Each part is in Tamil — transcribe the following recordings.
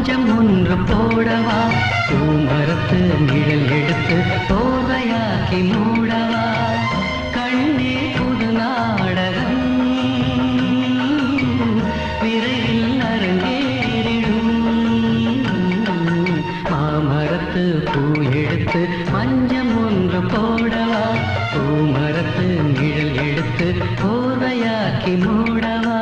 மஞ்சம் ஒன்று போடவா பூமரத்து நிழல் எடுத்து போதையாக்கி மூடவா கண்ணே புது நாடகம் விரைவில் அரங்கேறிடும் மாமரத்து பூ எடுத்து மஞ்சம் ஒன்று போடவா பூமரத்து நிழல் எடுத்து போதையாக்கி மூடவா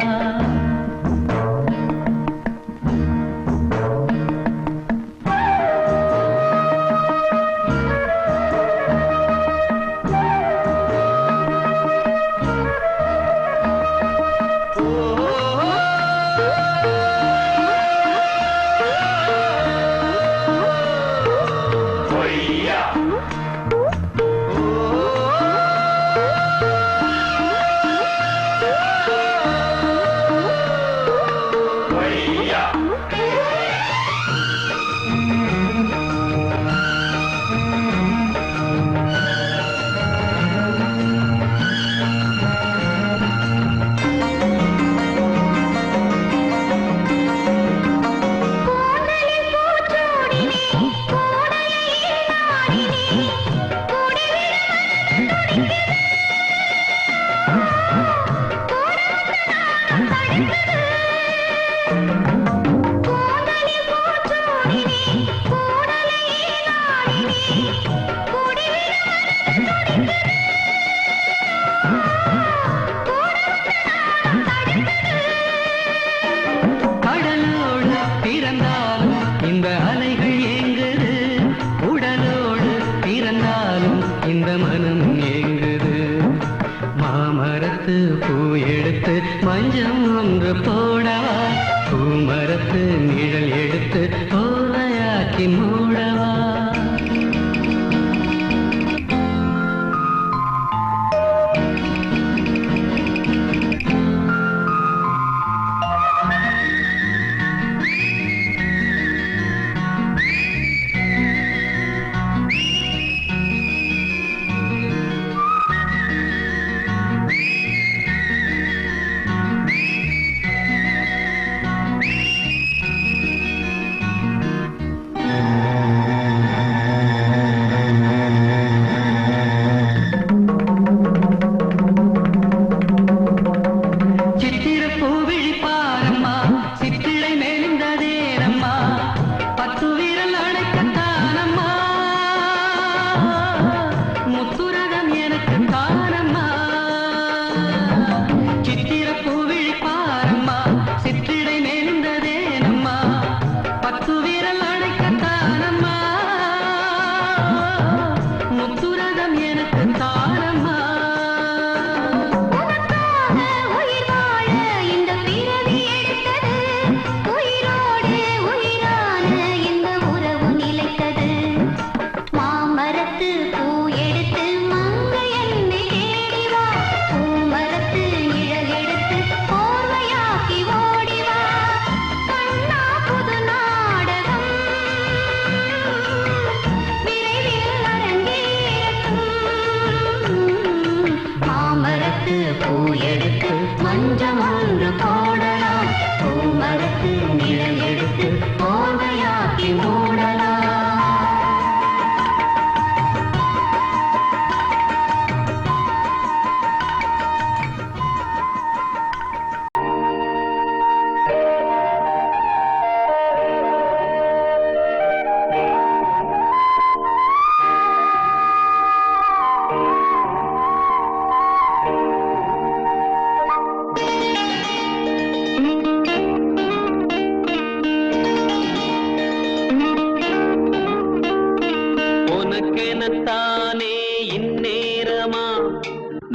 மஞ்சம் ஒன்று போடவா பூமரத்து நிழல் எடுத்து போதையாக்கி மூடவா மஞ்சம் ஒன்று போடலாம் பூமரத்து நிழல் எடுத்து போதையாக்கி மூடலாம் தானே இந்நேரமா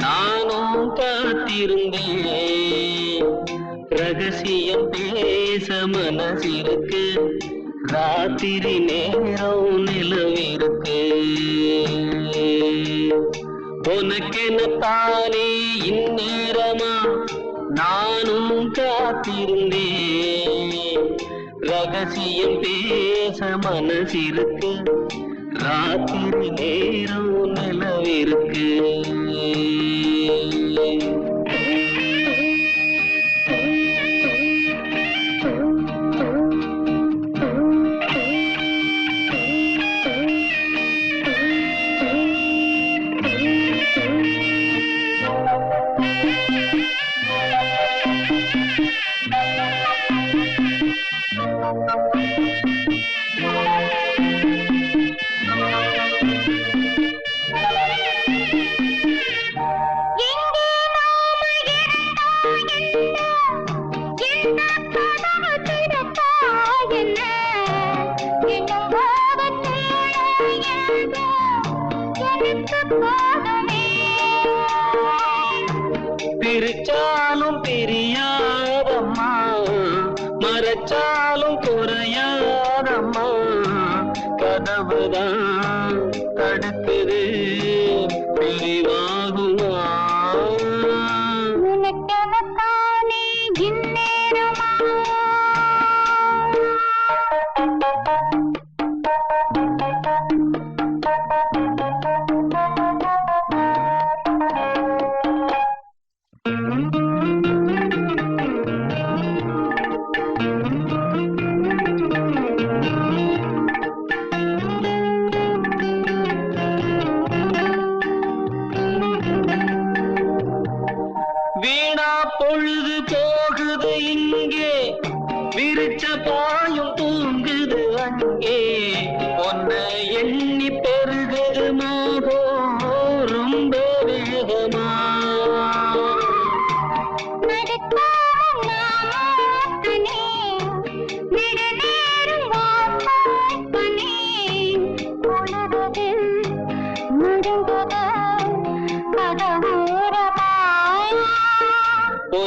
நானும் காத்திருந்தேன் ரகசியம் பேச மனசிருக்கு ராத்திரி நேரம் நிலவிருக்கு உனக்கென தானே இந்நேரமா நானும் காத்திருந்தேன் ரகசியம் பேச மனசிருக்கு ராத்திரி நேரம் நிலவிருக்கு தடுக்குது பிரிவாகுமா உனக்கெனத்தானே இந்நேரமா வீணா பொழுது போகுது இங்கே விரிச்ச பாயும் தூங்குது அங்கே உன்னை எண்ணி பெருகுது மோகம் ரொம்ப வேகமா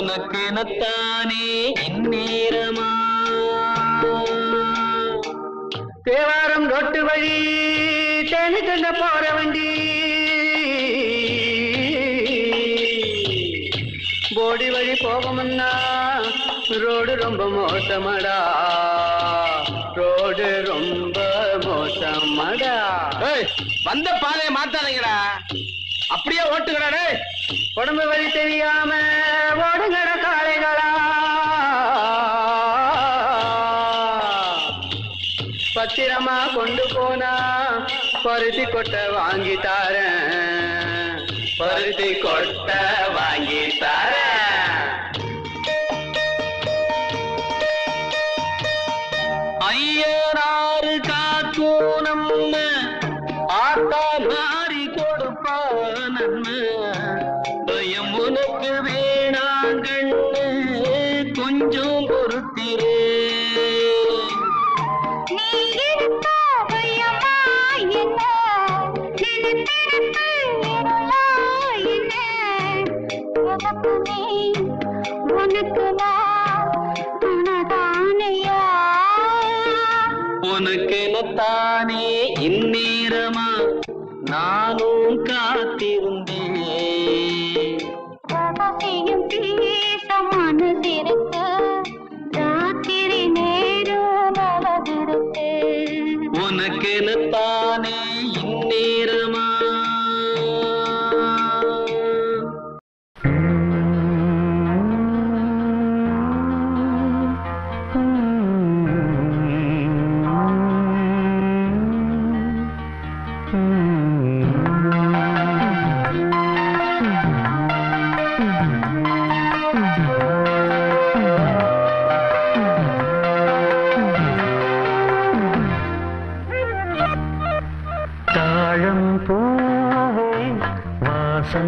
உனக்கெனத்தானே இந்நேரமா தேவாரம் ரோட்டு வழி தேனி தந்த போற வண்டி போடி வழி போகமுன்னா ரோடு ரொம்ப மோசமடா ரோடு ரொம்ப மோசமடா வந்த பாதையை மாத்தாதீங்கடா அப்படியே ஓட்டுக்கடா உடம்பு வழி தெரியாம ஓடுங்கட காளைகளா பத்திரமா கொண்டு போனா பருத்தி கொட்டை வாங்கி தாரேன் பருத்தி கொட்டை வாங்கி தாரேன் ஐயனாறு காக்கும் நம்ம ஆத்தா மாறி கொடுப்பா நன்மை பயம் உனக்கு வேணாங்கண்ணு கொஞ்சம் பொறுத்திரே உனக்கெனத்தானே இந்நேரமா நானும் காத்திருந்தேன் பேச மனதிருக்க ராத்திரி நேரம் அழகிருக்கு உனக்கெனத்தானே இந்நேரமா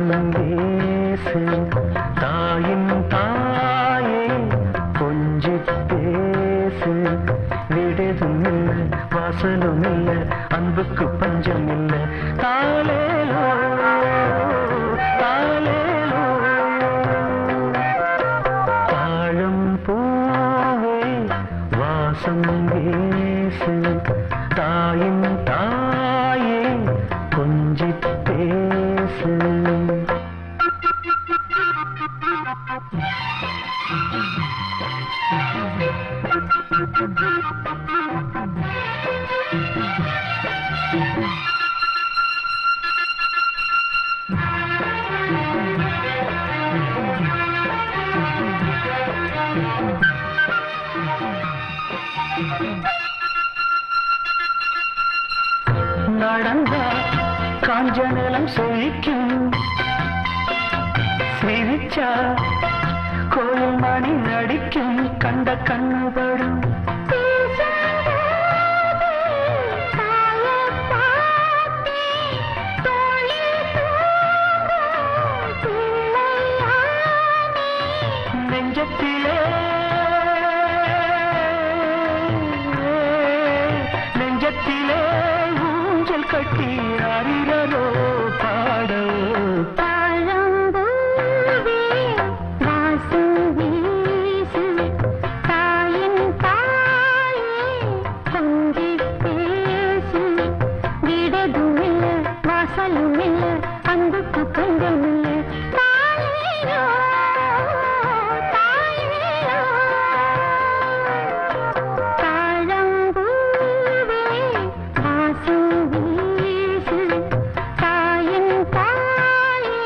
சந்தேசு தாயின் தாயே கொஞ்சி பேசு விடுதும் இல்லை வாசலும் இல்லை அன்புக்கு பஞ்சம் இல்லை தாலேலோ தாலேலோ தாழம் பூவே வாசம் வீசு தாயின் தாயே கொஞ்சி பேசு நடந்தா காஞ்ச நிலம் செழிக்கும் சிரிச்சா கோயில் மணி நடிக்கும் கண்ட கண்ணுபடும் நெஞ்சத்திலே நெஞ்சத்திலே ஊஞ்சல் கட்டி அறிரோ பாடோ தாழம்பூவே வாசம் வீசு தாயின் தாயே வாசலும் இல்ல அன்புக்கு பஞ்சம் இல்ல தாயேயோ தாயேயோ தாழம்பூவே வாசம் வீசு தாயின் தாயே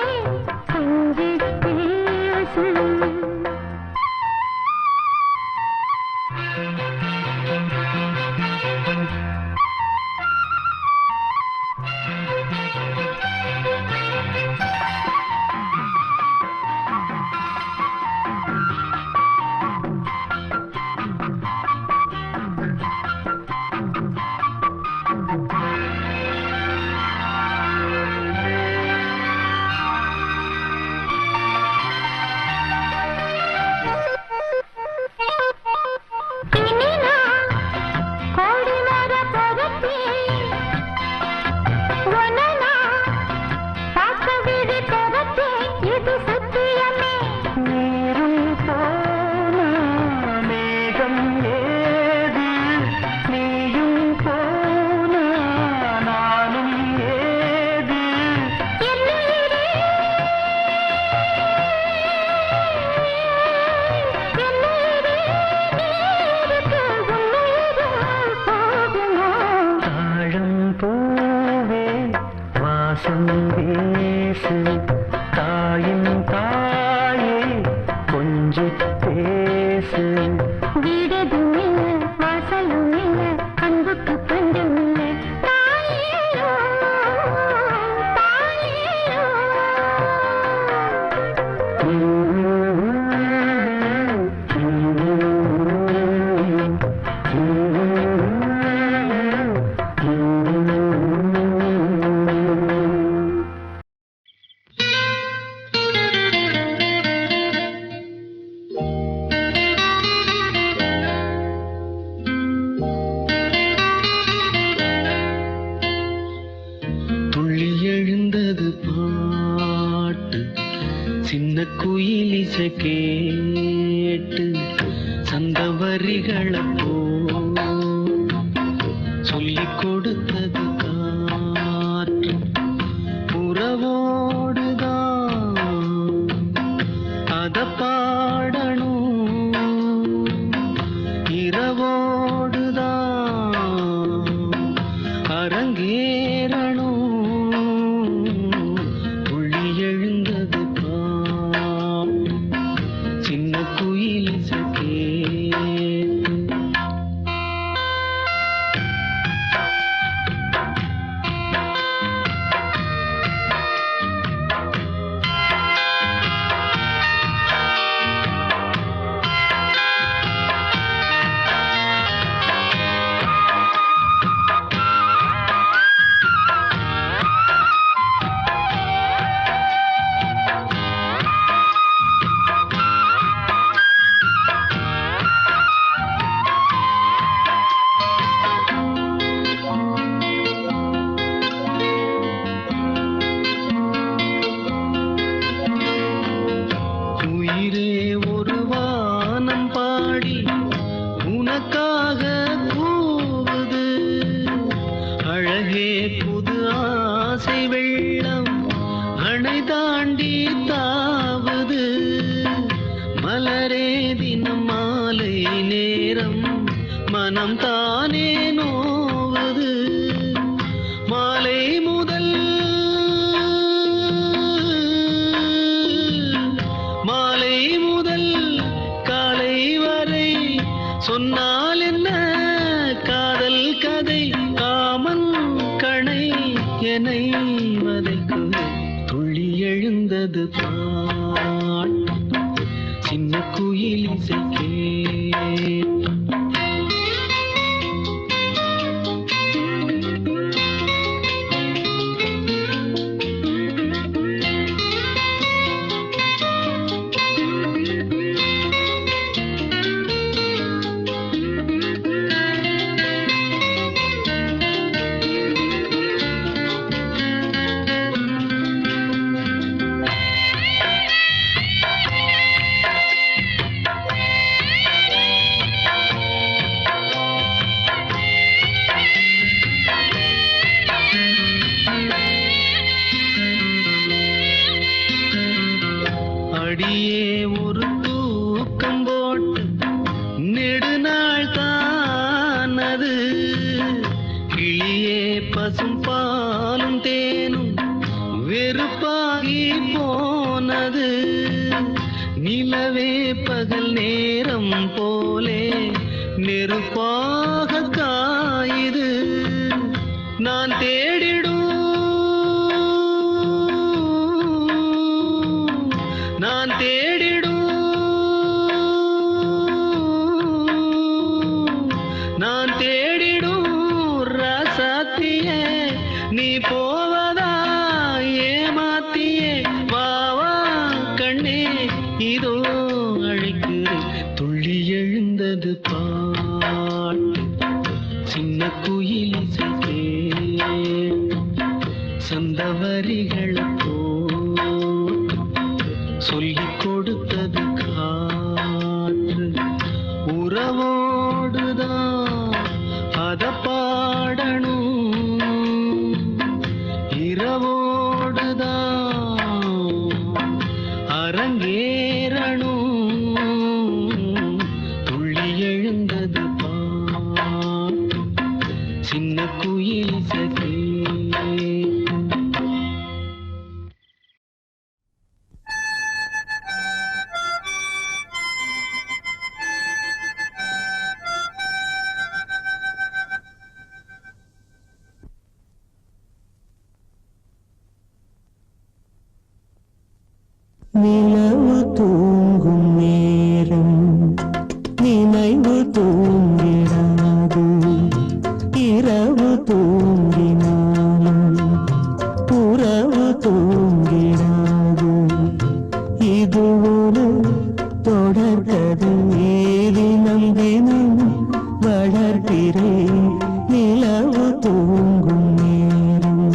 கொஞ்சிப் பேசு தாயின் தாயே கொஞ்சிப் பேசு வீடதும் இல்ல வாசலும் இல்ல அன்புக்கு பஞ்சம் இல்ல தாயேயோ தாயேயோ சின்ன குயிலிசை கேட்டு சந்தவரிகளை சொல்லிக் கொடுத்தது காற்று உறவோடுதான் அத பாடணும் இரவோடுதான் அரங்கேறணும் சின்ன குயிலிசை கேட்டு உனக்காக கூவுது அழகே புது ஆசை வெள்ளம் அணை தாண்டி தாவுது மலரே தினம் மாலை நேரம் மனம் தானே நோவுது மாலை முதல் காலை வரை சொன்னால் என்ன காதல் கதை காமன் கணை என்னை வதைக்குது துள்ளி எழுந்தது பாட்டு சின்ன குயிலிசை கேட்டு விடியே ஒரு தூக்கம் போட்டு நெடுநாள் தானது கிளியே பசும் பாலும் தேனும் வெறுப்பாகி போனது நிலவே பகல் நேரம் போலே நெருப்பாக காயுது நான் தேடிடும் நான் தேடிடும் நான் தேடிடும் ராசாத்தியே நீ போவதா ஏமாத்தியே வா வா கண்ணே இதோ அழைக்கிறேன் துள்ளி எழுந்தது பாட்டு சின்ன குயில் இசைத்தே சந்தவரிகளை சொல்லிக் கொடுத்தது காற்று உறவோடுதான் அத பாடணும் இரவோடுதான் அரங்கேறணும் துள்ளி எழுந்தது பாட்டு சின்ன குயில் சகே நிலவு தூங்கும் நேரம் நினைவு தூங்கிடாது இரவு தூங்கினாலும் உறவு தூங்கிடாது இது ஒரு தொடர்கதை தினம் தினம் வளர்கிறேன் நிலவு தூங்கும் நேரம்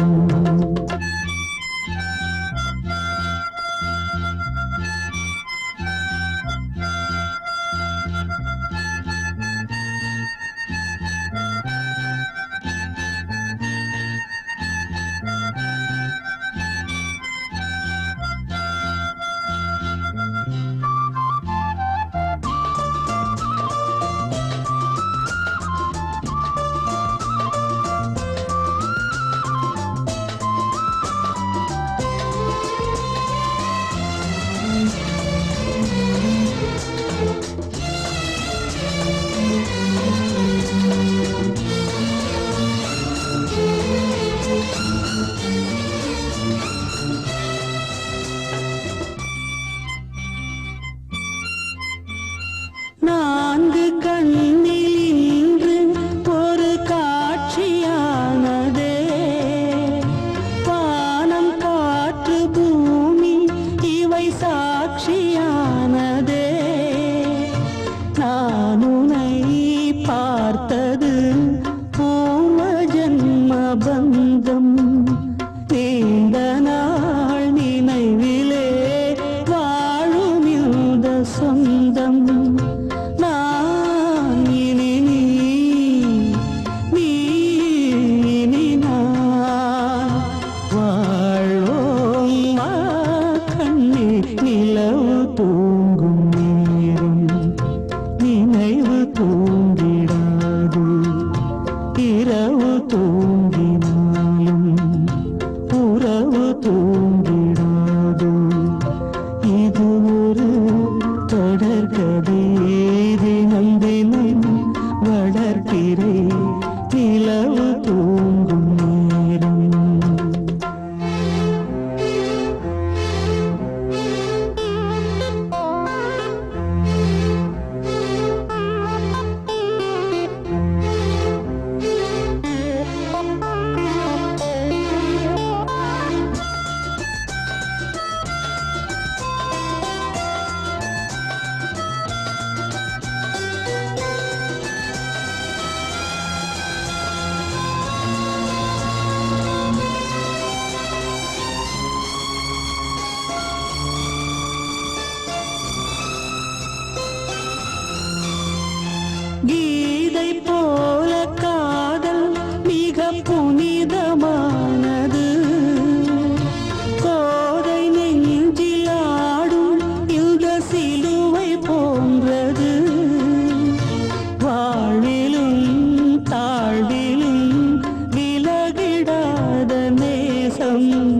தேசம்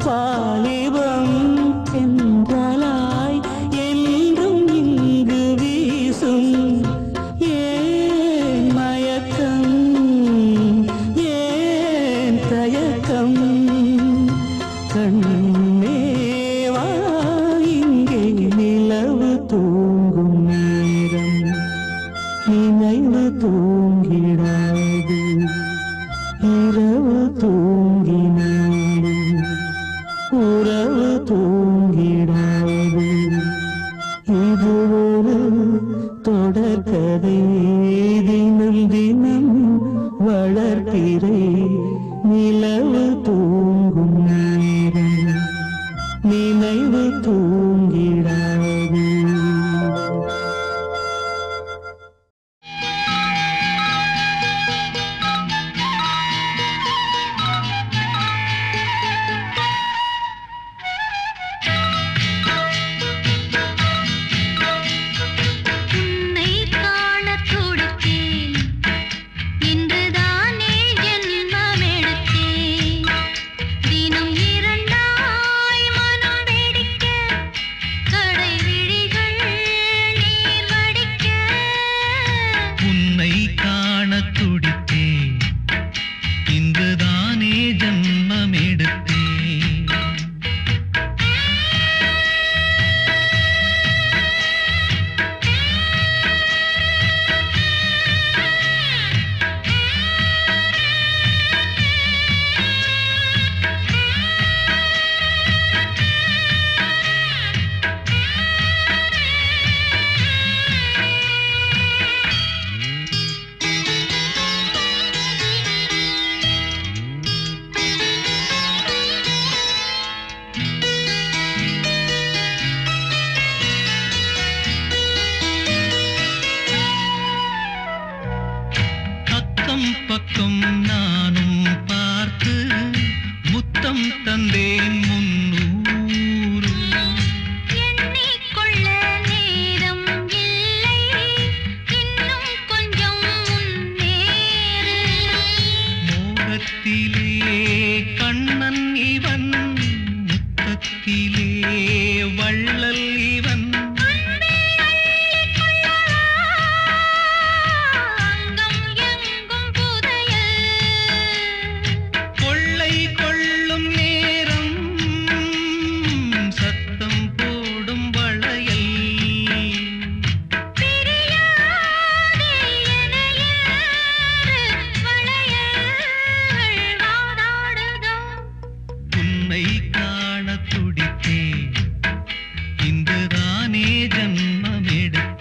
வாலிபம் என்றலாய் என்றும் இங்கு வீசும் ஏன் மயக்கம் ஏன் தயக்கம் கண்ணேவா இங்கே நிலவு தூங்கும் நேரம் நினைவு தூங்கிடாது இரவு தூங்கினாலும் உறவு தூங்கிடாது இது ஒரு தொடர்கதை தினம் தினம் வளர்ப்பிறை நிலவு தூங்கும் நேரம் நினைவு தூங்கிடாது உன்னை காணத் துடித்தேன் இன்றுதானே ஜென்மமெடுத்தேன் தினம் இரண்டாய் மனம் வெடிக்க கடை விழிகள் நீர் வடிக்க உன்னை காணத் துடித்தேன் இன்றுதானே ஜன்மமெடுத்தேன் அக்கம் பக்கம் நானும் பார்த்து முத்தம் தந்தேன் 300 எண்ணிக்கொள்ள நேரம் இல்லை இன்னும் கொஞ்சம் முன்னேறு மோகத்திலே கண்ணன் இவன் முத்தத்திலே வள்ளல் இவன் அங்கம் எங்கும் புதையல் கொள்ளை கொள்ளும் நேரம் சத்தம் போடும் வளையல் பிரியாதே எனையேறு வளையல்கள் வாதாடுதோ உன்னை காணத் துடித்தேன் இன்றுதானே ஜன்மமெடுத்தேன்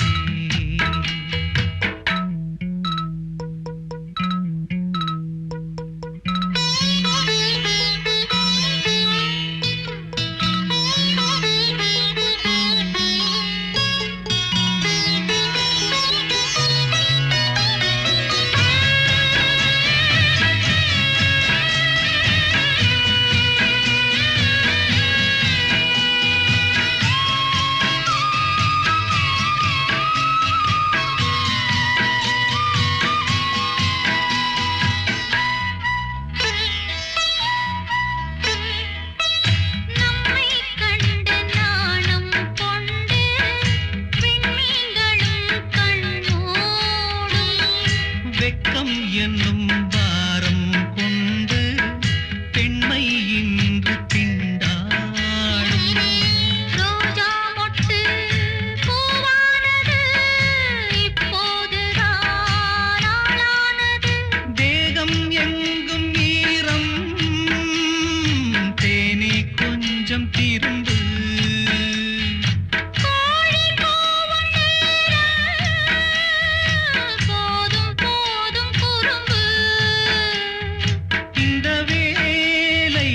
நம்மை கண்டு நாணம் கொண்டு விண்மீன்களும் கண்ணோடும் வெட்கம் என்னும் பாரம் கொண்டு பெண்மை இன்று திண்டாடும் ரோஜா மொட்டு பூவானது இப்போதுதான் ஆளானது தேகம் எங்கும் ஈரம் தேனே கொஞ்சம் திரும்பு கோழி கூவும் நேரம் போதும் போதும் குறும்பு இந்த வேலை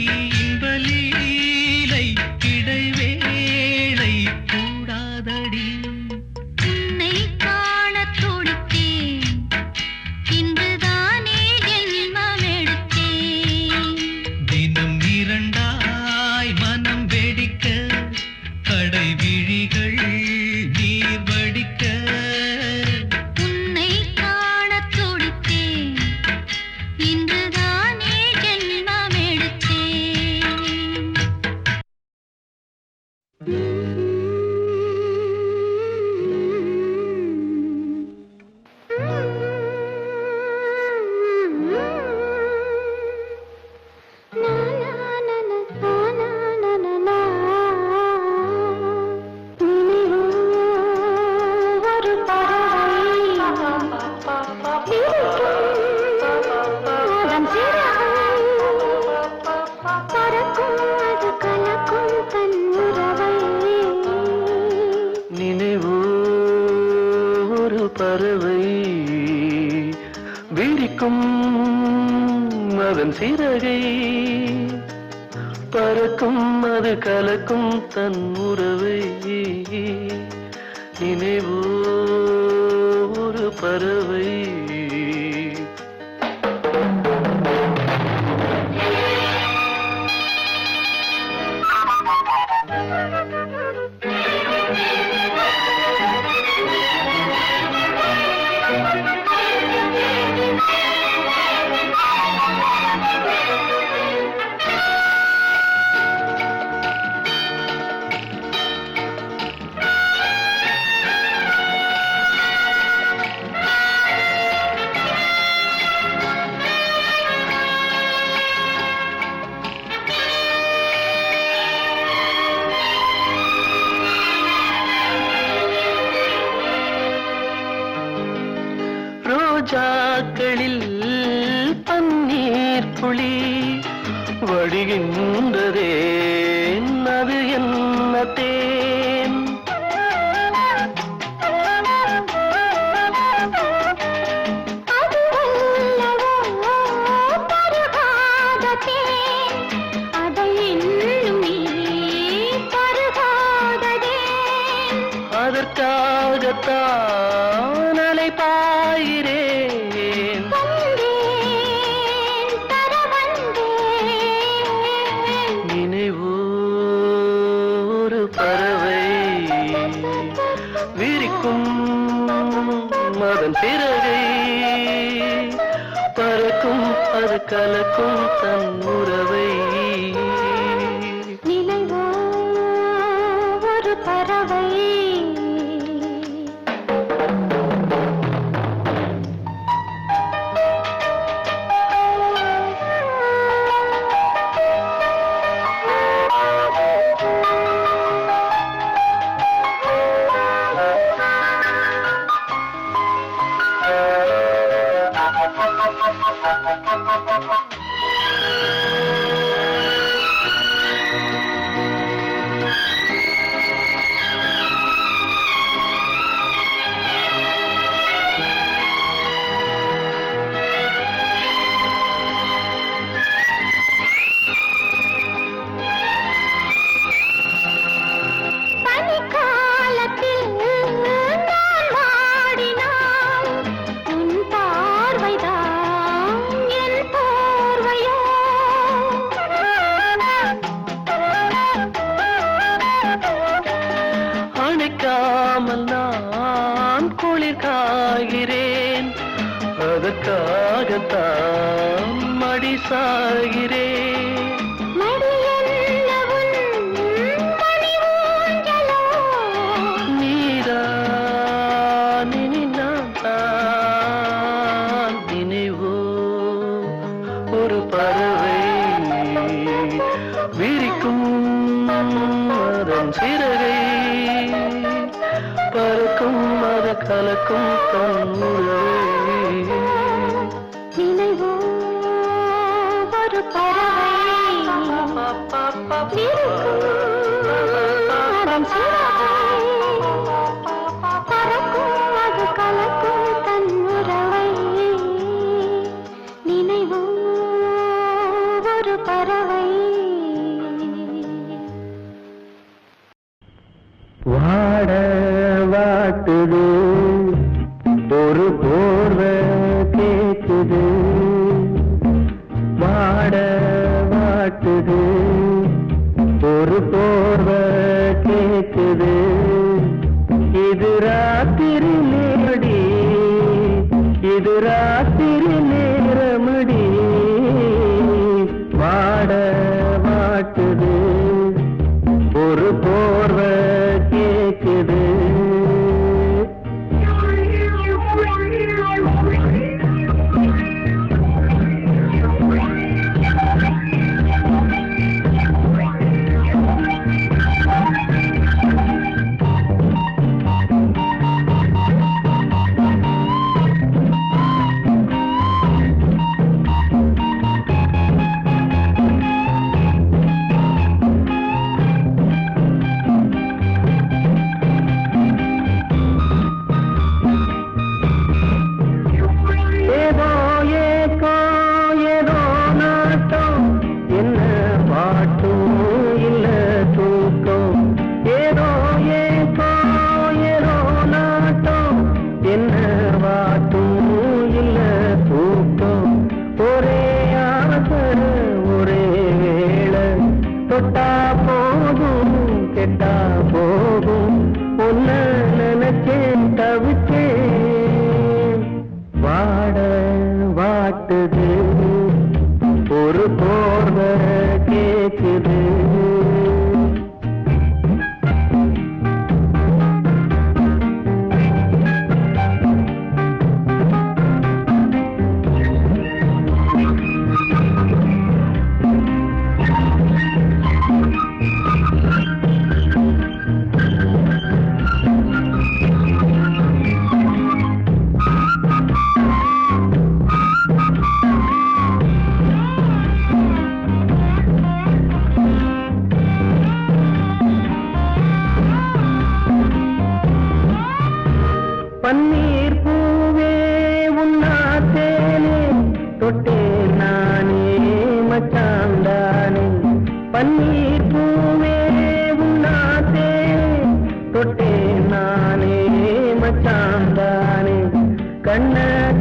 பறக்கும் அது கலக்கும் தன் உறவை நினைவோ ஒரு பறவை விரிக்கும் அதன் சிறகை பறக்கும் அது கலக்கும் தன் உறவை நினைவோ ஒரு பறவை ரோஜாக்களில் பன்னீர் புளி வடிகின்றதே அது என்ன தேன் அது அல்லவோ பருகாத தேன் அதை இன்னும் நீ பருகாததேன் அதற்காகத்தான் அலை பாயிரேன் வந்தேன் தர வந்தேன் நினைவோ ஒரு பறவை விரிக்கும் அதன் சிறகை பறக்கும் அது கலக்கும் தன் உறவை நினைவோ ஒரு பறவை பனிக்காலத்தில் நான் வாடினால் உன் பார்வைதான் என் போர்வையோ அணைக்காமல் நான் குளிர் காகிறேன் அதற்காகத்தான் மடி சாகிறேன் மடியென்ன உன் மணி ஊஞ்சலோ நீதான் இனி நான் தான் நினைவோ ஒரு பறவை விரிக்கும் அதன் சிறகை பறக்கும் அது கலக்கும் தன் உறவை நினைவோ ஒரு பறவை அதன் சிறகை பறக்கும் அது கலக்கும் தன் உறவை நினைவோ ஒரு பறவை வாட வாட்டுது ஒரு போர்வை கேக்குது வாட வாட்டுது ஒரு போர்வை கேக்குது இது ராத்திரி நேரடி இது ராத்திரி நேரமடி வாட வாட்டுது ஒரு போர்வை கேக்குது பன்னீர் பூவே உன்னாத்தே தொட்டே நானே மச்சான் தானே கண்ண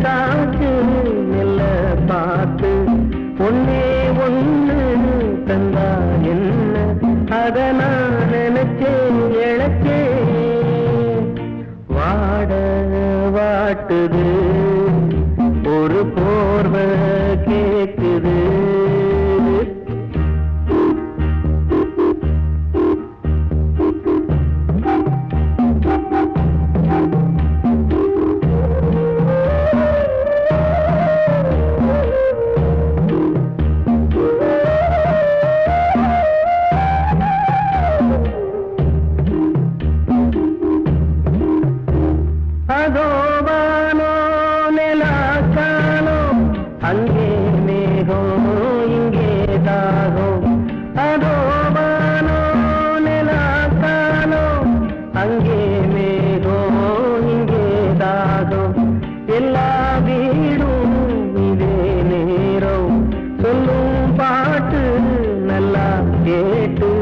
காற்று மெல்ல பார்த்து ஒன்னே ஒன்று தந்தா என்ன அத நான் நினைச்சேன் இழச்சேன் வாட வாட்டுது ஒரு போர்வை கேக்குது அதோவானோ நிலாக்கானோ அங்கே மேகம் இங்கே தாகம் அதோவானோ நிலாக்கானோ அங்கே மேகம் இங்கே தாகம் எல்லா வீடும் இதே நேரம் சொல்லும் பாட்டு நல்லா கேட்டு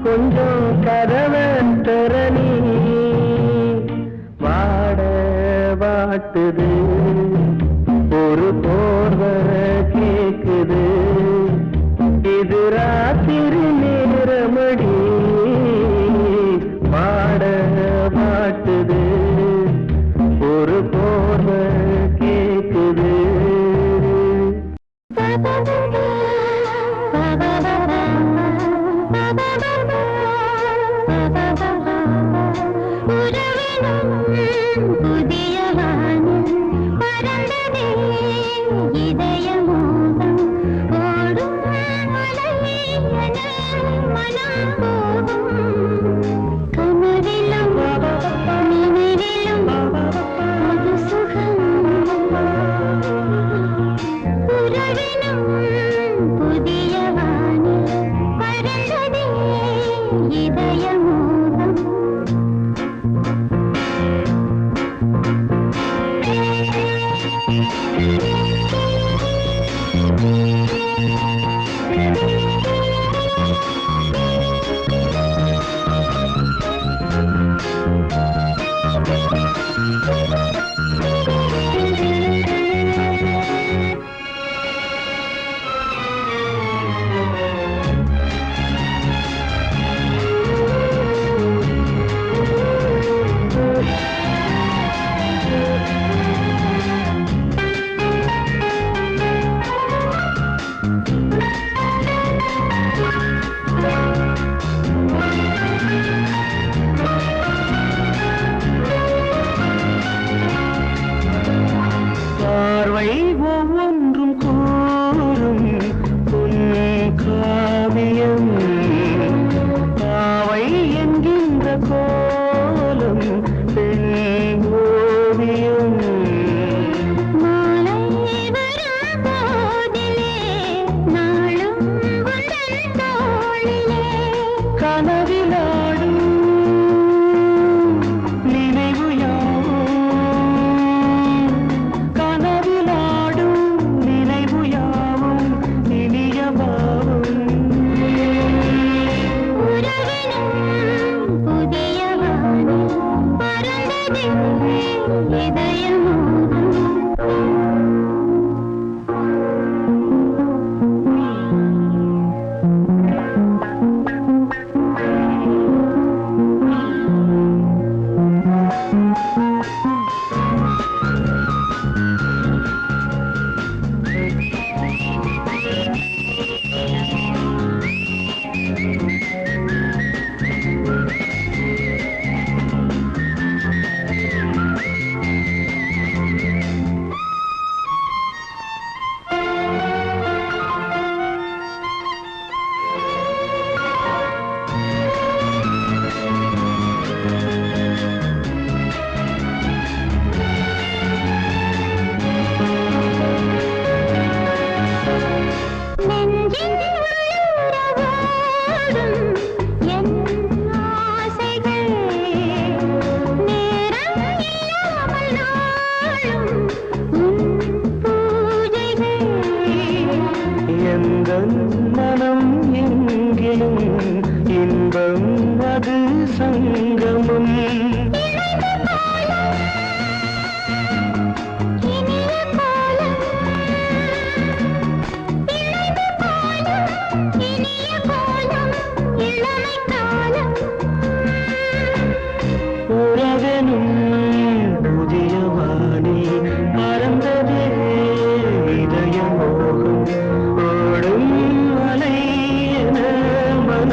கொஞ்சம் கதவை திறனி வாட்டுது ஒரு போர்வை கேக்குது இது ராத்திரி நேரமடி பாட வாட்டுது ஒரு போர்வை கேக்குது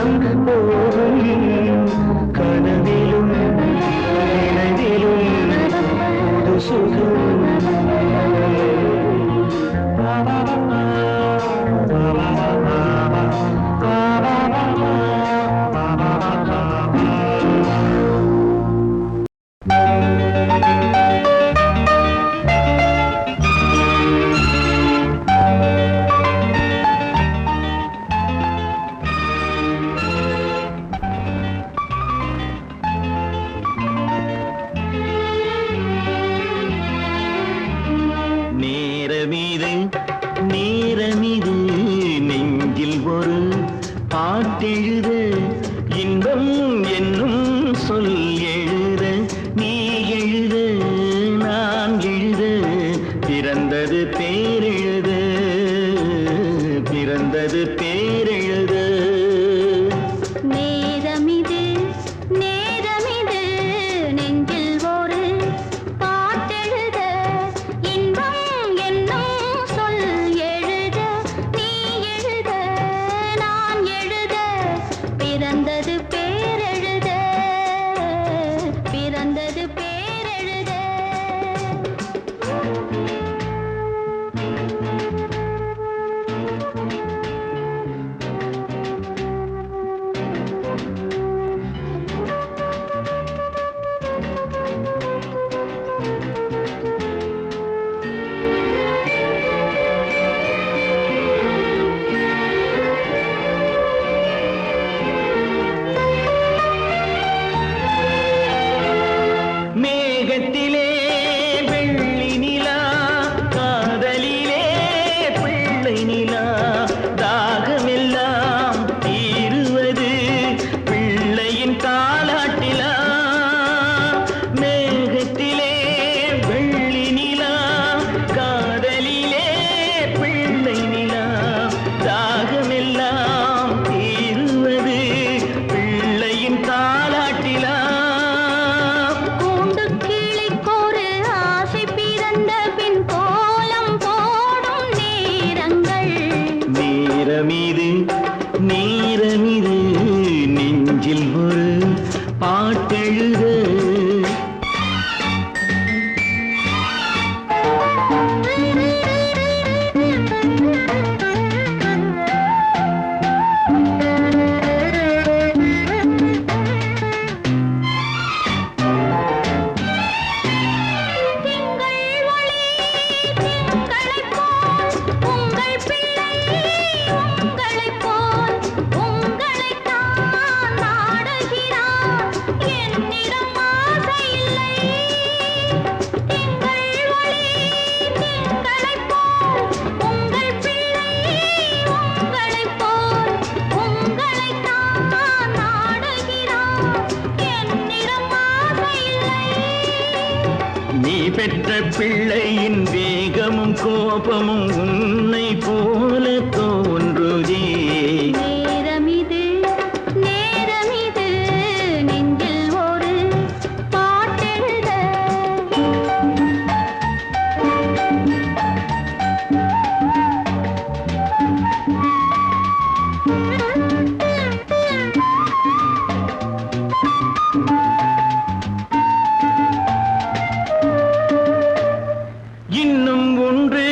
காலம் போகும் கனவிலும் நினைவிலும் புது சுகம் நேரமிது நேரமிது நெஞ்சில் ஒரு பாட்டெழுத இன்பம் என்னும் சொல் எழுத நீ எழுத நான் எழுத பிறந்தது பேரெழுத பிறந்தது பேரெழுத நேரமிது நேரமிது நெஞ்சில் ஒரு பாட்டெழுத இன்பம் என்னும் சொல் எழுத நீ எழுத நான் எழுத பிறந்தது பேரெழுத பிறந்தது பேரெழுத மேகத்திலே வெள்ளி நிலா காதலிலே பிள்ளை நிலா தாகமெல்லாம் தீருவது பிள்ளையின் தாலாட்டிலா மேகத்திலே வெள்ளி நிலா காதலிலே பிள்ளை நிலா தாகமெல்லாம் தீருவது பிள்ளையின் தாலாட்டிலா கூண்டு கிளிக்கொரு ஆசை பிறந்த பின் கோலம் போடும் நேரங்கள் நேரமிது நேரமிது நெஞ்சில் ஒரு பாட்டெழுத திங்கள் ஒளி திங்களைப் போல் உங்கள் பிள்ளை உங்களைப் போல் உங்களைத்தான் நாடுகிறான் என்னிடம் ஆசை இல்லை திங்கள் ஒளி திங்களைப் போல் உங்கள் பிள்ளை உங்களைப் போல் உங்களைத்தான் நாடுகிறான் என்னிடம் ஆசை இல்லை நீ பெற்ற பிள்ளையின் வேகமும் கோபமும் உன்னை போல தோன்றுதே நேரமிது நேரமிது நெஞ்சில் ஒரு பாட்டெழுத இன்னும் ஒன்று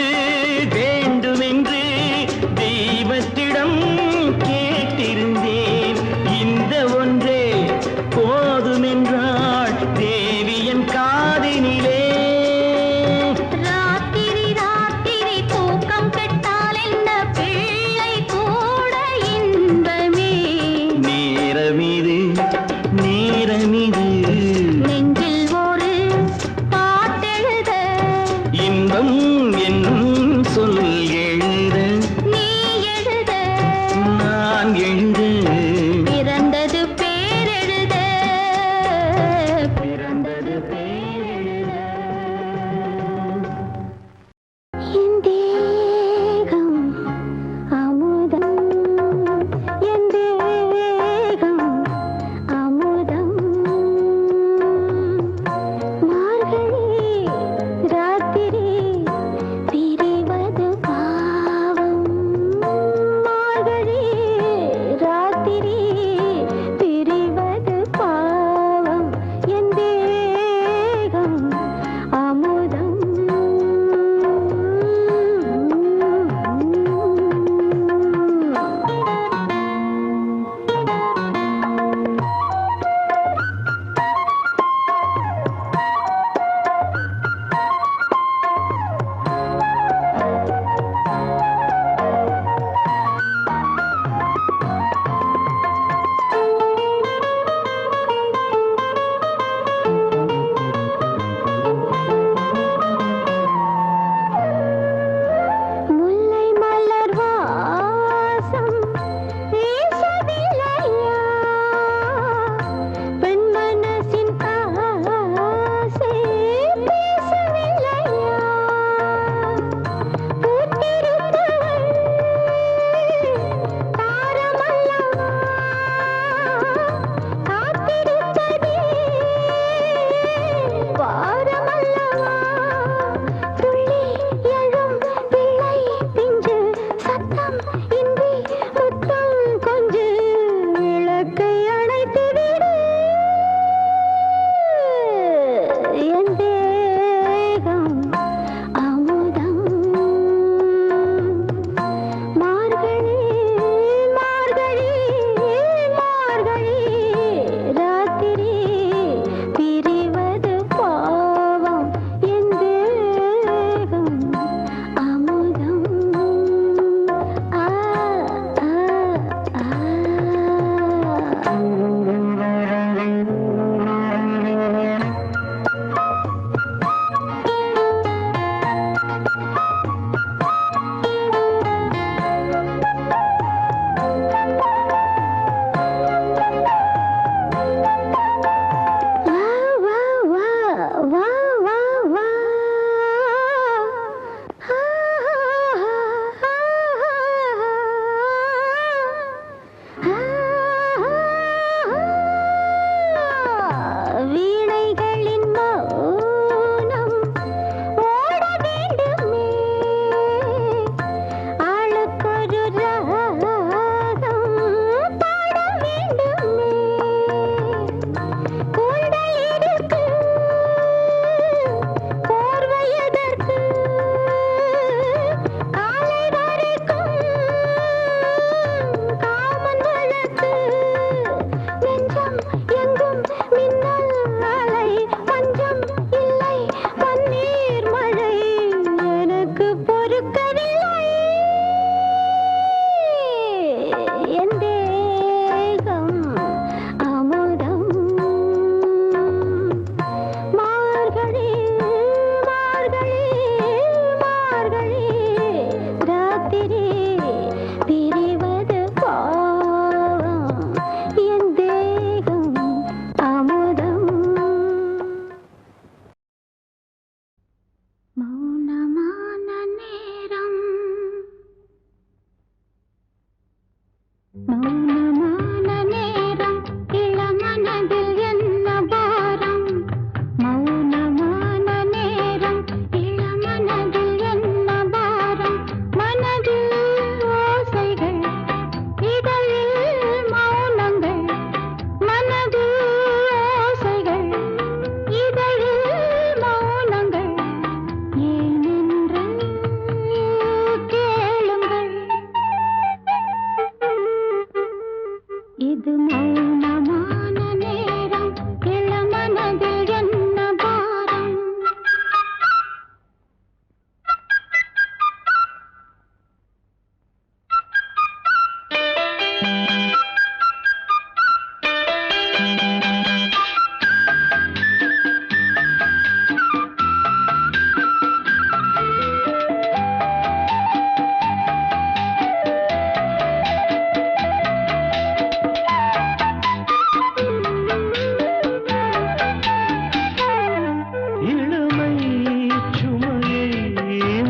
இது மௌனமான நேரம் இளமனதில் என்ன பாரம் இளமை சுமையை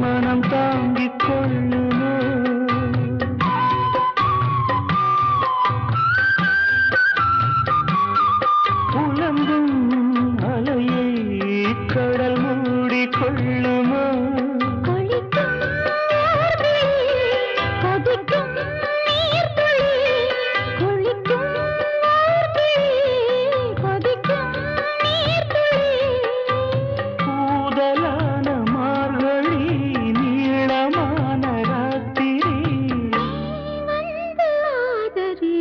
மனம் தாங்கிக் கொள்ளுமோ புலம்பும் அலையை கடல் மூடிக் கொள்ளுமோ கொளிக்கும் நீர்த்துளி, கொதிக்கும் நீர்த்துளி, கொளிக்கும் நீர்த்துளி, கொதிக்கும் நீர்த்துளி. கூதலான மார்கழி நீளமான ராத்திரி வந்து ஆதரி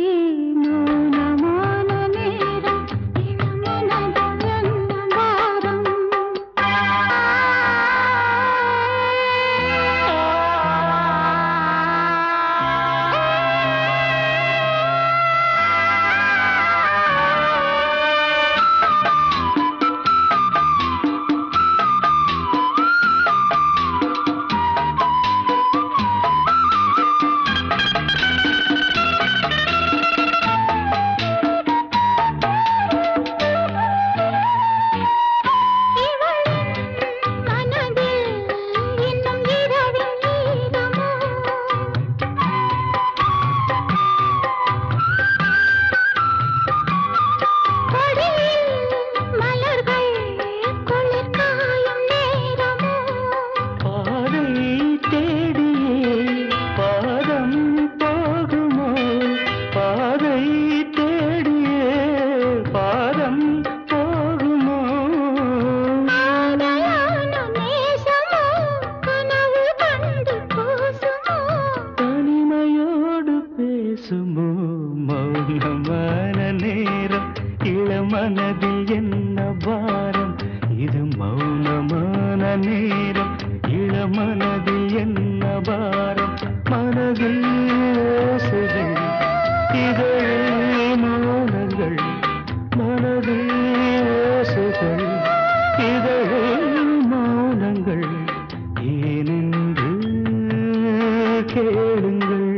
மௌனமான நேரம் இளமனதில் என்ன பாரம் மனதில் இன்னும் இரவின் நீரமோ கொடியில் மலர்கள் குளிர் காயும் நேரமோ பாதை தேடியே பாதம் போகுமோ பாதை தேடியே பாதம் போகுமோ ஆடையான நேசமோ கனவு கண்டு கூசுமோ தனிமையோடு பேசுமோ மௌனமான நேரம் இளமனதில் என்ன பாரம் இது மௌனமான நேரம் இளமனதில் என்ன பாரம் மனதில் ஓசைகள் இதழில் மௌனங்கள் மனதில் ஓசைகள் இதழில் மௌனங்கள் ஏனென்று கேளுங்கள்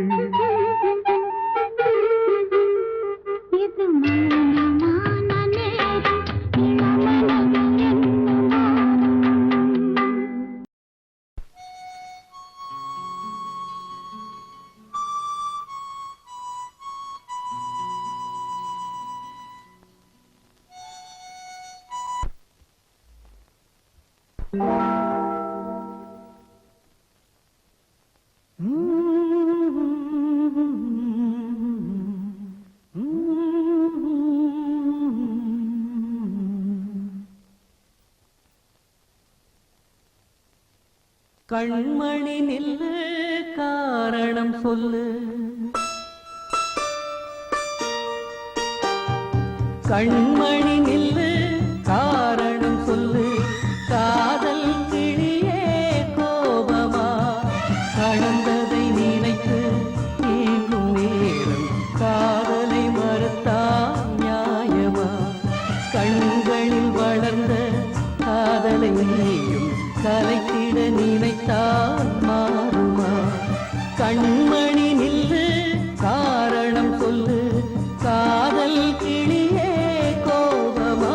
இது மௌனமான நேரம் இளமனதில் என்ன பாரம் கண்மணி நில்லு காரணம் சொல்லு கண்மணி நில்லு காரணம் சொல்லு காதல் கிளியே கோபமா கடந்ததை நினைத்து நீங்கும் நேரம் காதலை மறுத்தா நியாயமா கண்களில் வளர்ந்த காதலை நீயும் கலைத்திட நினைத்தால் மாறுமா கண்மணி நில்லு காரணம் சொல்லு காதல் கிளியே கோபமா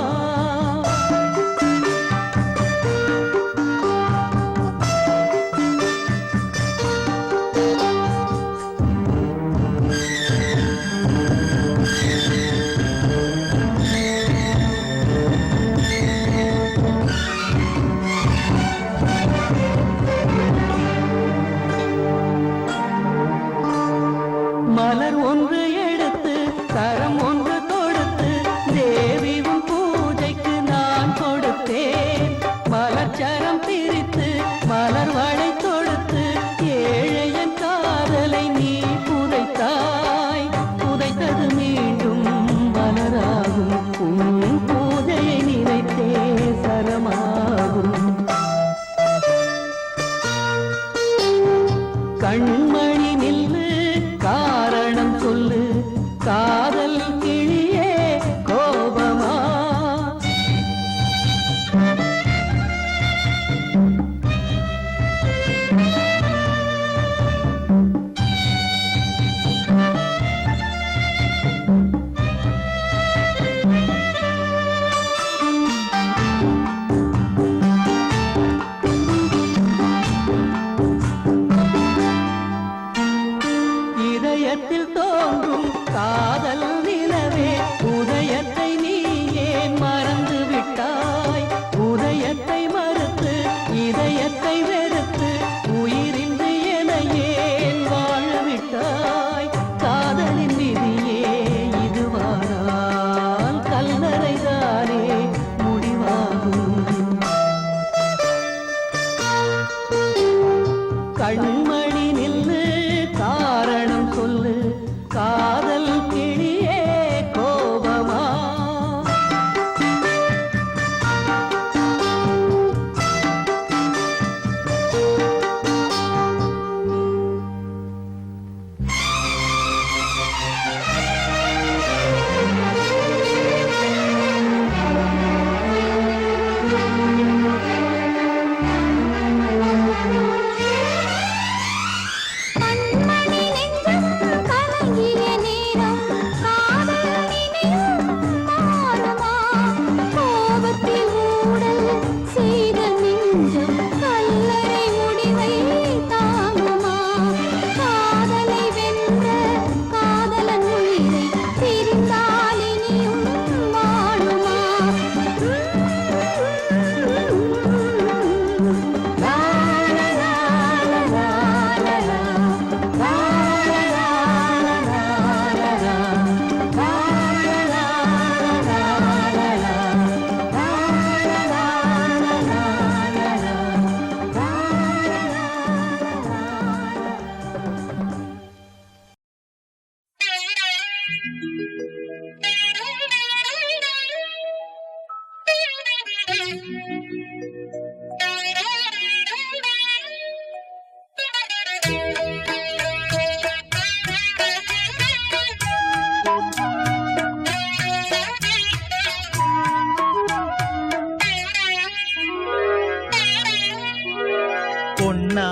ஒன்னா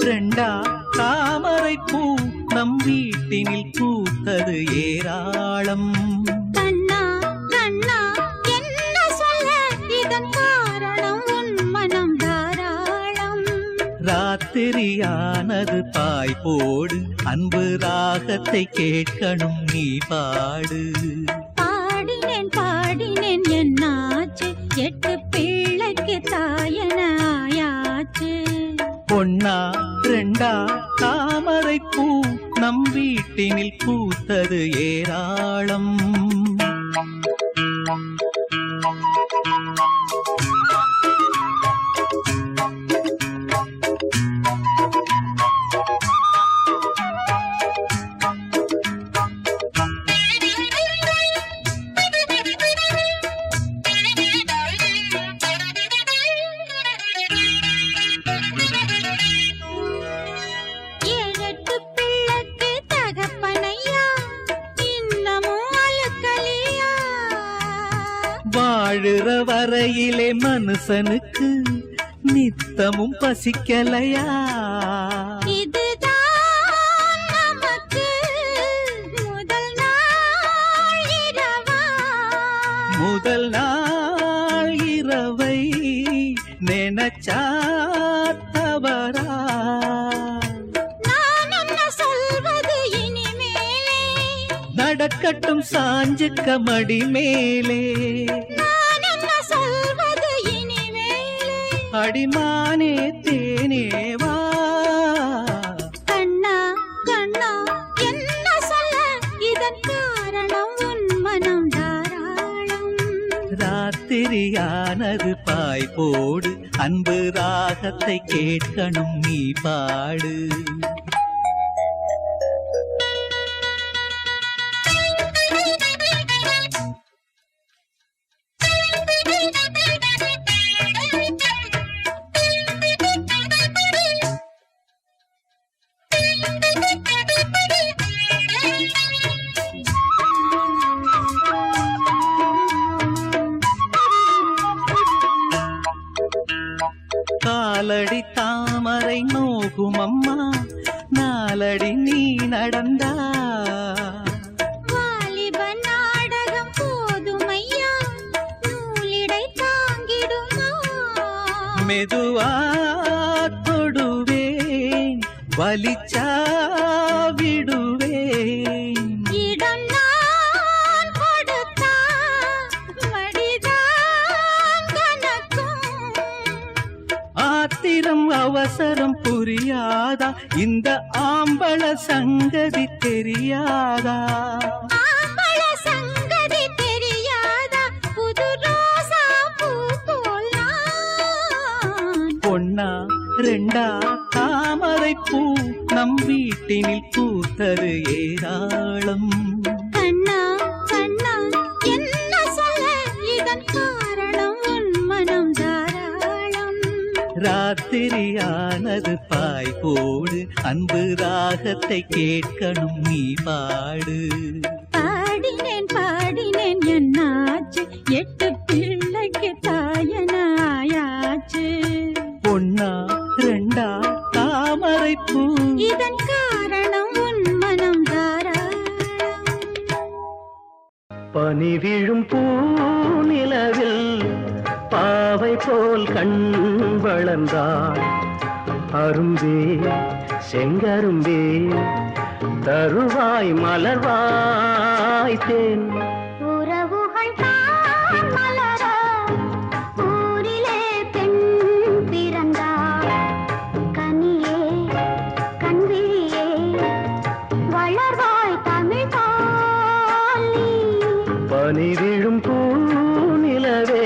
ரெண்டா தாமரை பூ நம் வீட்டினில் பூத்தது ஏராளம். கண்ணா கண்ணா என்ன சொல்ல இதன் காரணம் உன் மனம் தாராளம். ராத்திரியானது பாய் போடு அன்பு ராகத்தை கேட்கணும் நீ பாடு. பாடினேன் பாடினேன் என்னாச்சு 8 பிள்ளைக்கு தாயன ஆயாச்சு. பொன்னா ரெண்டா தாமரை பூ நம் வீட்டினில் பூத்தது ஏராளம். வாழுற வரையிலே மனுஷனுக்கு நித்தமும் பசிக்கலையா? இதுதான் நமக்கு முதல் நாள் இரவா? முதல் நாள் இரவை நினைச்சா தவறா? நான் என்ன சொல்வது இனிமேலே? நடக்கட்டும் சாஞ்சுக்க மடி மேலே. நான் என்ன சொல்வது இனிமேலே? அடிமானே தேனேவா. கண்ணா கண்ணா என்ன சொல்ல இதன் காரணம் உன் மனம் தாராளம். ராத்திரியானது பாய் போடு அன்பு ராகத்தை கேட்கணும் நீ பாடு. காலடி தாமரை நோகும் அம்மா நாலடி நீ நடந்தா. வாலிப நாடகம் போதுமையா நூலிடை தாங்கிடுமா? மெதுவா தொடுவேன் வலிச்சா விடுவேன். இடம் நான் கொடுத்தா மடிதான் கனக்கும். ஆத்திரம் அவசரம் புரியாதா? இந்த ஆம்பள சங்கதி தெரியாதா? ஆம்பள சங்கதி தெரியாதா? புது ரோசா பூ போல் நான். பொன்னா ரெண்டா தாமரை பூ நம் வீட்டினில் பூத்தது ஏராளம். கண்ணா கண்ணா என்ன சொல்ல இதன் காரணம் உன் மனம் தாராளம். ராத்திரியானது பாய் போடு அன்பு ராகத்தை கேட்கணும் நீ பாடு. பாடினேன் பாடினேன் என்னாச்சு 8 பிள்ளைக்கு தாயன ஆயாச்சு. பொன்னா ரெண்டா தாமரை பூ இதன் காரணம் உன் மனம் தாராளம். பனி விழும் பூநிலவில் பாவை போல் கண் வளர்ந்தாள். அரும்பே செங்கரும்பே தருவாய் மலர்வாய் தேன். உறவுகள் தான் மலர ஊரிலே பெண் பிறந்தாள். கனியே கண்விழியே வளர்வாய் தமிழ் தாலி. பனி விழும் பூநிலவே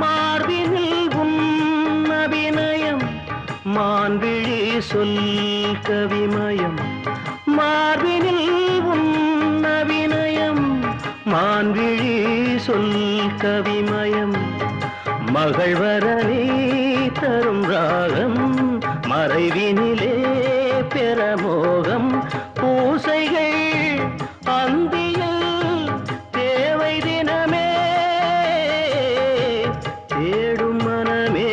மார்பினில் உன் அபிநயம் மான்விழி சொல் கவிமயம் மார்பினில் உன் அபிநயம் மான்விழி சொல் கவிமயம் மகள்வரனே தரும் ராகம் மறைவினிலே பெறமோகம் பூசைகள் அந்தியில் தேவை தினமே தேடும் மனமே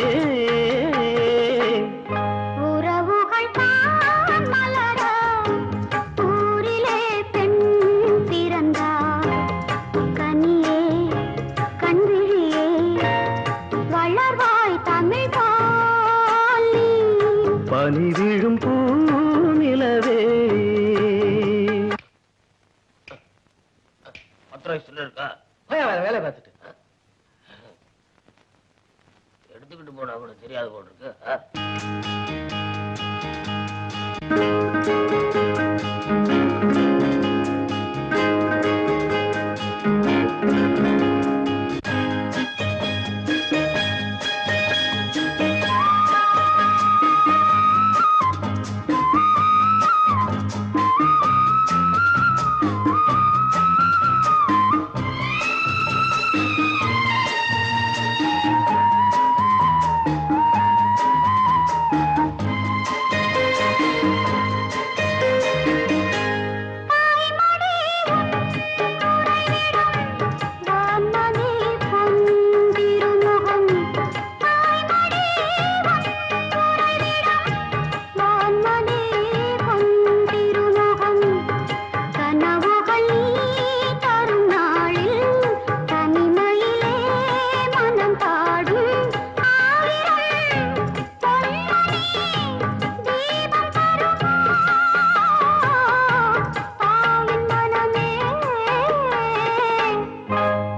உறவுகள் தான் மலர ஊரிலே பெண் பிறந்தார் கனியே கண்விழியே வளர்வாய் தமிழ் பாலி பனி விழும் பூ நிலவே இருக்கா வேலை பார்த்துட்டு எடுத்துக்கிட்டு போனா கூட தெரியாது போல் இருக்கு.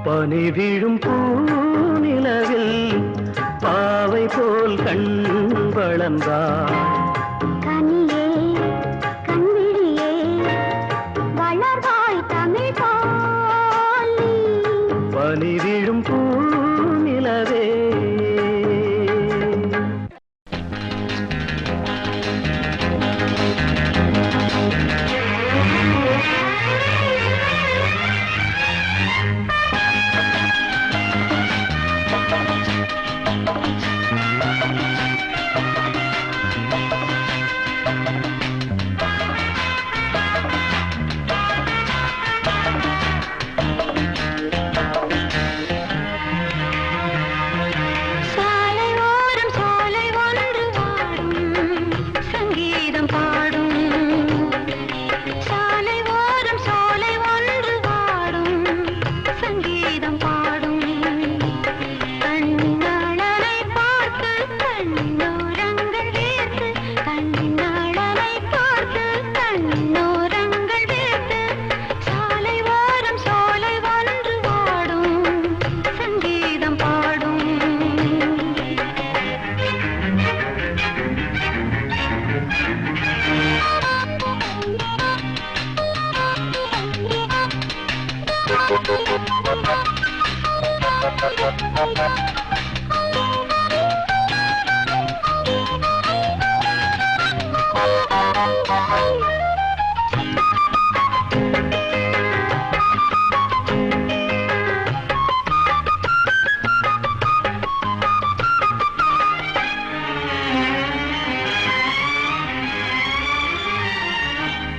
பனி விழும் பூ நிலவில் பாவை போல் கண் வளர்ந்தாள் கனியே கண்விழியே வளர்வாய் தமிழ் பாலி பனி விழும் பூ நிலவே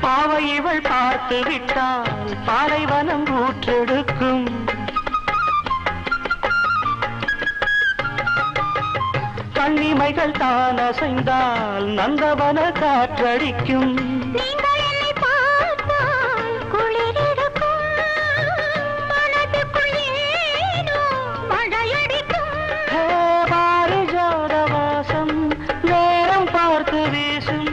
பாவை இவள் பார்த்து விட்டால் பாலைவனம் ஊற்றெடுக்கும் கண்ணிமைகள் தான் அசைந்தால் நந்தவன காற்றடிக்கும் நீங்கள் என்னை பார்த்தால் குளிரெடுக்கும் மனதுக்குள் ஏனோ மழையடிக்கும் பாரிஜாத வாசம் நேரம் பார்த்து வீசும்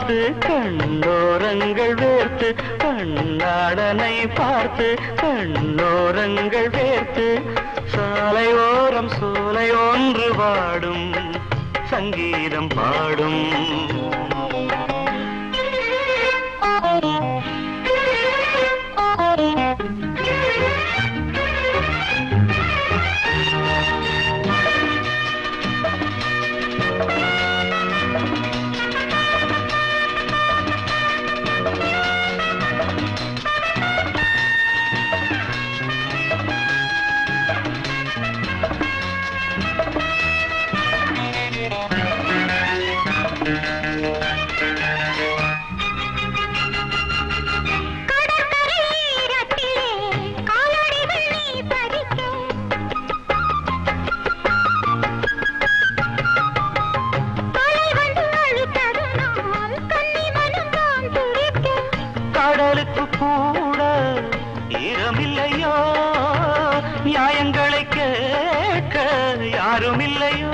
பார்த்து கண்ணோரங்கள் வேர்த்து கண்ணாடனை பார்த்து கண்ணோரங்கள் வேர்த்து சாலை ஓரம் சோலை ஒன்று பாடும் சங்கீதம் பாடும் கடலுக்கு கூட ஈரமில்லையோ நியாயங்களை கேட்க யாரும் இல்லையோ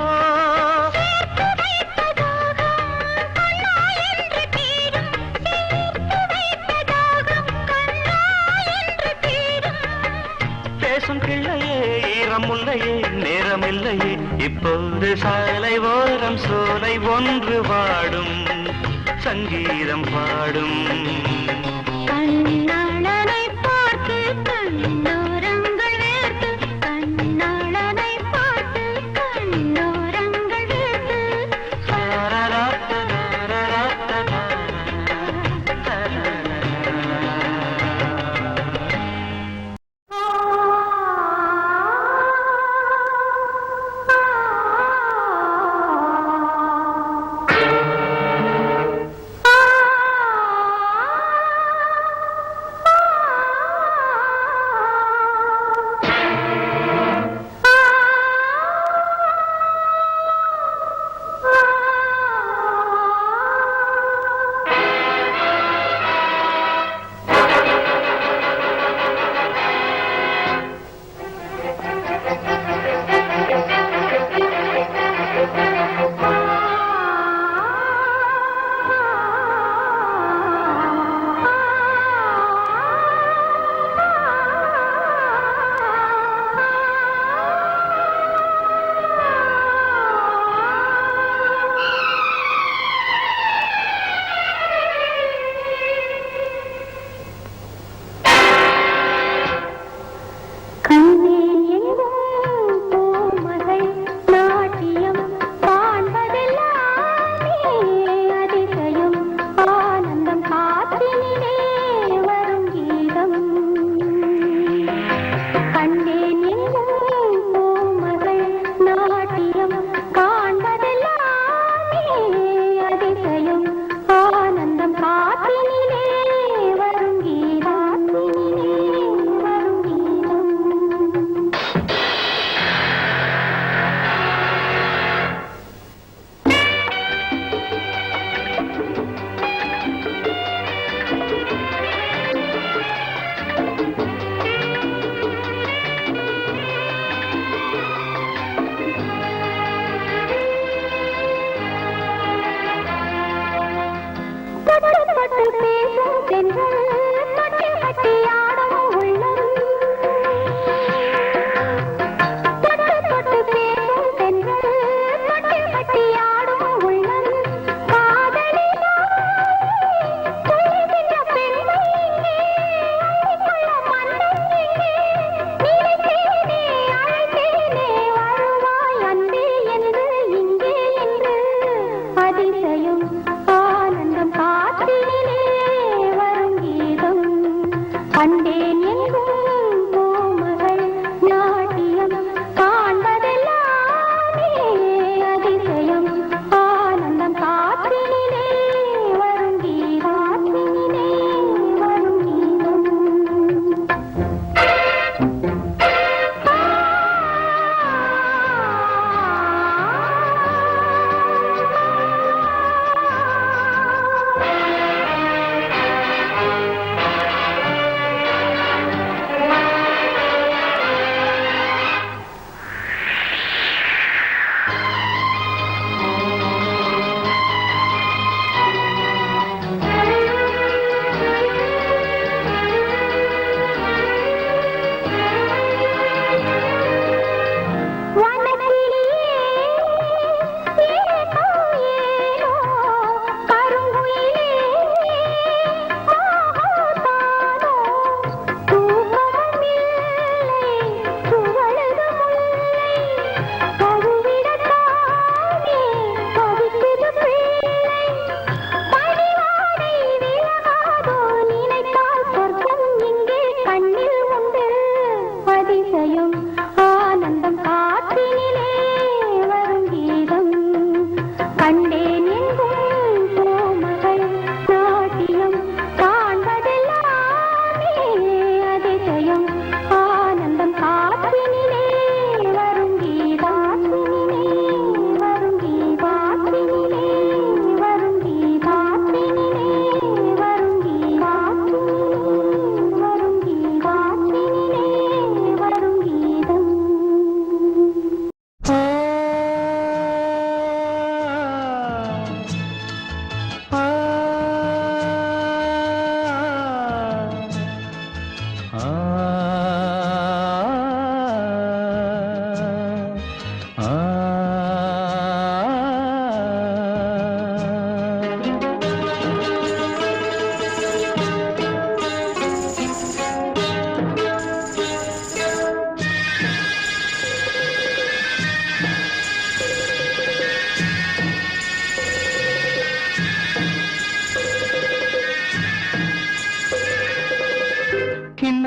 பேசும் பிள்ளையே ஈரமுல்லையே நேரமில்லையே இப்போது சாலை ஓரம் சோலை ஒன்று பாடும் சங்கீதம் பாடும் கண்ணாளனை பார்த்து கண்ணோரங்கள் வேர்த்து கண்ணாளனை பார்த்து கண்ணோரங்கள் வேர்த்து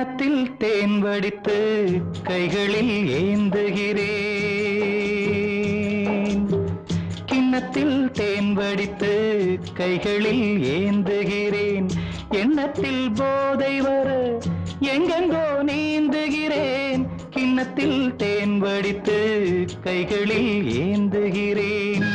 கிண்ணத்தில் தேன் வடித்து கைகளில் ஏந்துகிறேன். கிண்ணத்தில் தேன் வடித்து கைகளில் ஏந்துகிறேன். எண்ணத்தில் போதை வர எங்கெங்கோ நீந்துகிறேன். கிண்ணத்தில் தேன் வடித்து கைகளில் ஏந்துகிறேன்.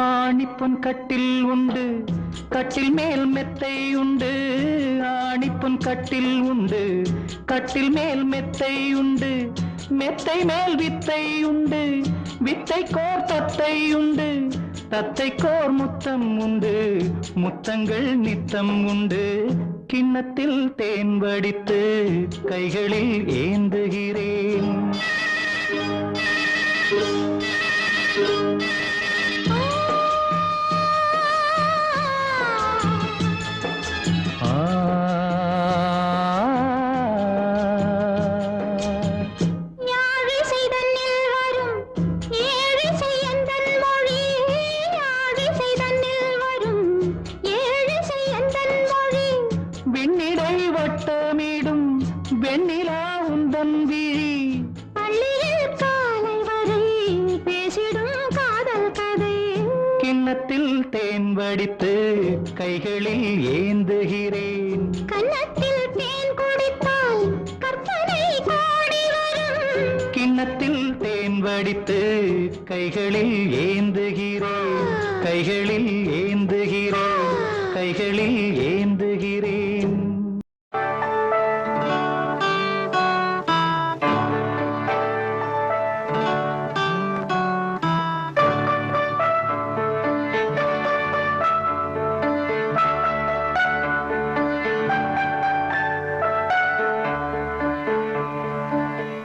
ஆணிப்பொன் கட்டில் உண்டு, கட்டில் மேல் மெத்தை உண்டு. ஆணிப்பொன் கட்டில் உண்டு, கட்டில் மேல் மெத்தை உண்டு. மெத்தை மேல் வித்தை உண்டு, வித்தை கோர் தத்தை உண்டு. தத்தை கோர் முத்தம் உண்டு, முத்தங்கள் நித்தம் உண்டு. கிண்ணத்தில் தேன் வடித்து கைகளில் ஏந்துகிறேன். விண்ணிடை வட்டமிடும் வெண்ணிலா உந்தன் விழி. பள்ளியில் காலை வரை பேசிடும் காதல் கதை. கிண்ணத்தில் தேன் வடித்து கைகளில் ஏந்துகிறேன். கன்னத்தில் தேன் குடித்தால் கற்பனை கோடி வரும். கிண்ணத்தில் தேன் வடித்து கைகளில் ஏந்துகிறேன். கைகளில் ஏந்துகிறேன். கைகளில் ஏந்துகிறேன்.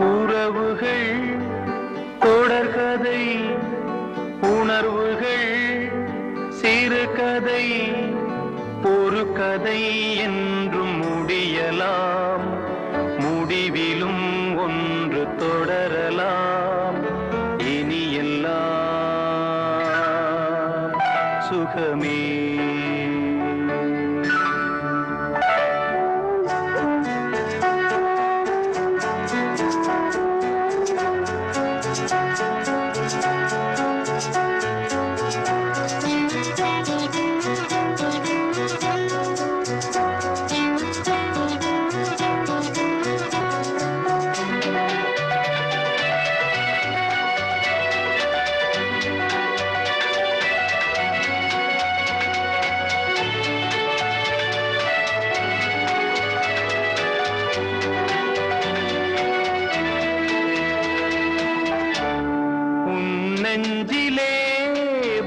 உறவுகள் தொடர்கதை, உணர்வுகள் சிறுகதை. ஒரு கதை என்றும் முடியலாம், முடிவிலும் ஒன்று தொடரலாம். இனி எல்லாம் சுகமே. நெஞ்சிலே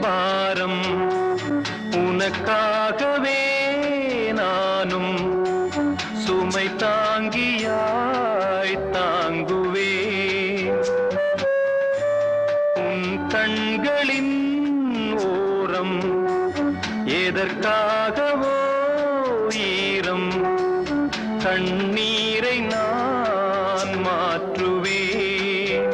பாரம் உனக்காகவே நானும் சுமை தாங்கியாய் தாங்குவே. உன் கண்களின் ஓரம் எதற்காகவோ ஈரம். கண்ணீரை நான் மாற்றுவேன்.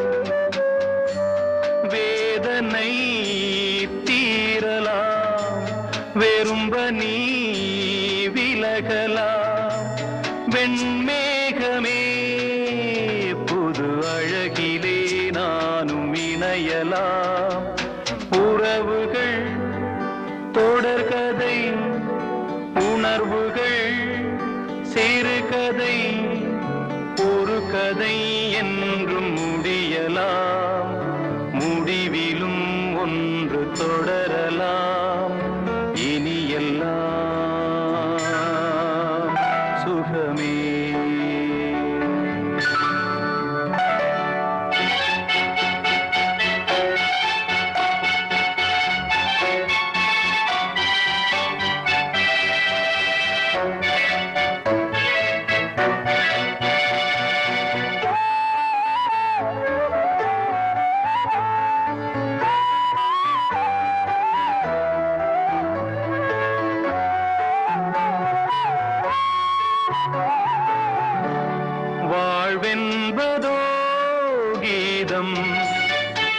வெறும்ப நீ விலகலாம் வெண்மேகமே புது அழகிலே நானும் இணையலாம் உறவுகள் தொடர்கதை உணர்வுகள் சிறுகதை ஒரு கதை என்றும் முடியலாம் முடிவிலும் ஒன்று தொடரலாம் இனி எல்லாம் சுகமே வாழ்வென்பதோ கீதம்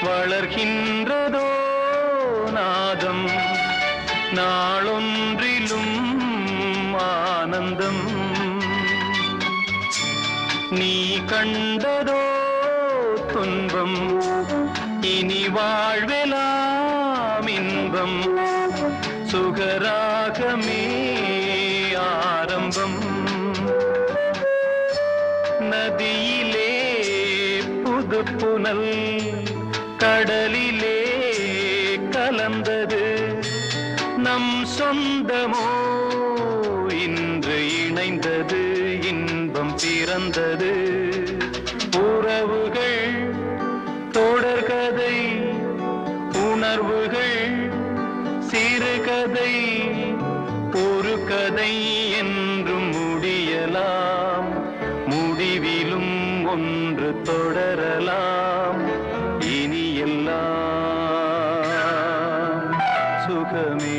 வளர்கின்றதோ நாதம் நாளொன்றிலும் ஆனந்தம் நீ கண்டதோ துன்பம் இனி வாழ்வெலாம் இன்பம் சுகராகமே ஆரம்பம் நதியிலே புது புனல் கடலிலே கலந்தது நம் சொந்தமோ இன்று இணைந்தது இன்பம் பிறந்தது உறவுகள் தொடர்கதை உணர்வுகள் சிறுகதை ஒரு கதை என்றும் முடியலாம் முடிவிலும் ஒன்று தொடரலாம் இனி எல்லாம் சுகமே